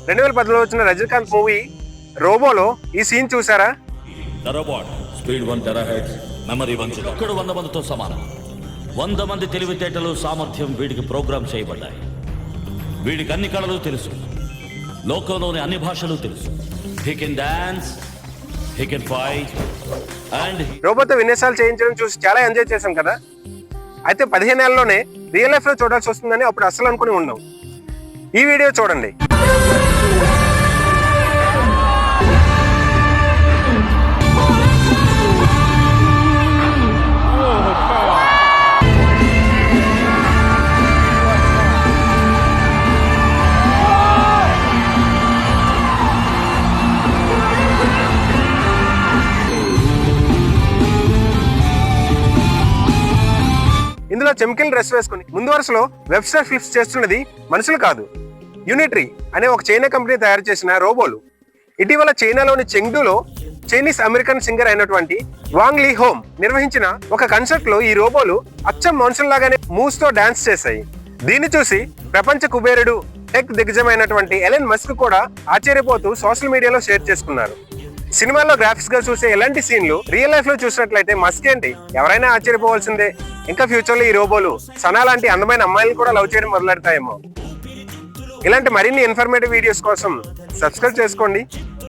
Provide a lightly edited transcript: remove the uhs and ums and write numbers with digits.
2010లో వచ్చిన రజనీకాంత్ మూవీ రోబోలో ఈ సీన్ చూసారా? స్పీడ్ 1 టెరాహెర్ట్జ్, మెమరీ 1 ఒక్కడు 100 మందితో సమానం. 100 మంది తెలివితేటలు సామర్థ్యం వీడికి ప్రోగ్రామ్ చేయబడ్డాయి. వీడికి అన్ని కళలు తెలుసు, లోకంలోని అన్ని భాషలు తెలుసు. He can dance, he can fight and రోబోతో విన్యాసాలు చేయించడం చూసి చాలా ఎంజాయ్ చేశాం కదా. అయితే 15 ఏళ్లలోనే రియల్ లైఫ్ లో చూడాల్సి వస్తుందని అప్పుడు అస్సలు అనుకుని ఉన్నాం. ఈ వీడియో చూడండి. ఇందులో చెమికల్ డ్రెస్ వేసుకుని ముందు వరుసలో వెబ్స్టర్ ఫ్లిప్స్ చేస్తున్నది మనుషులు కాదు, యూనిట్రీ అనే ఒక చైనా కంపెనీ తయారు చేసిన రోబోలు. ఇటీవల చైనాలోని చెంగ్డూలో చైనీస్ అమెరికన్ సింగర్ అయినటువంటి వాంగ్ లీ హోమ్ నిర్వహించిన ఒక కన్సర్ట్ లో ఈ రోబోలు అచ్చం మనుషుల్లాగానే మూవ్స్ తో డాన్స్ చేశాయి. దీన్ని చూసి ప్రపంచ కుబేరుడు టెక్ దిగ్గజమైనటువంటి ఎలన్ మస్క్ కూడా ఆశ్చర్యపోతూ సోషల్ మీడియాలో షేర్ చేసుకున్నారు. సినిమాల్లో గ్రాఫిక్స్ గా చూసే ఎలాంటి సీన్లు రియల్ లైఫ్ లో చూసినట్లయితే మస్క్ ఏంటి ఎవరైనా ఆశ్చర్యపోవాల్సిందే. ఇంకా ఫ్యూచర్ లో ఈ రోబోలు సనా లాంటి అందమైన అమ్మాయిలు కూడా లవ్ చేయడం మొదలెడతాయేమో. ఇలాంటి మరిన్ని ఇన్ఫర్మేటివ్ వీడియోస్ కోసం సబ్స్క్రైబ్ చేసుకోండి.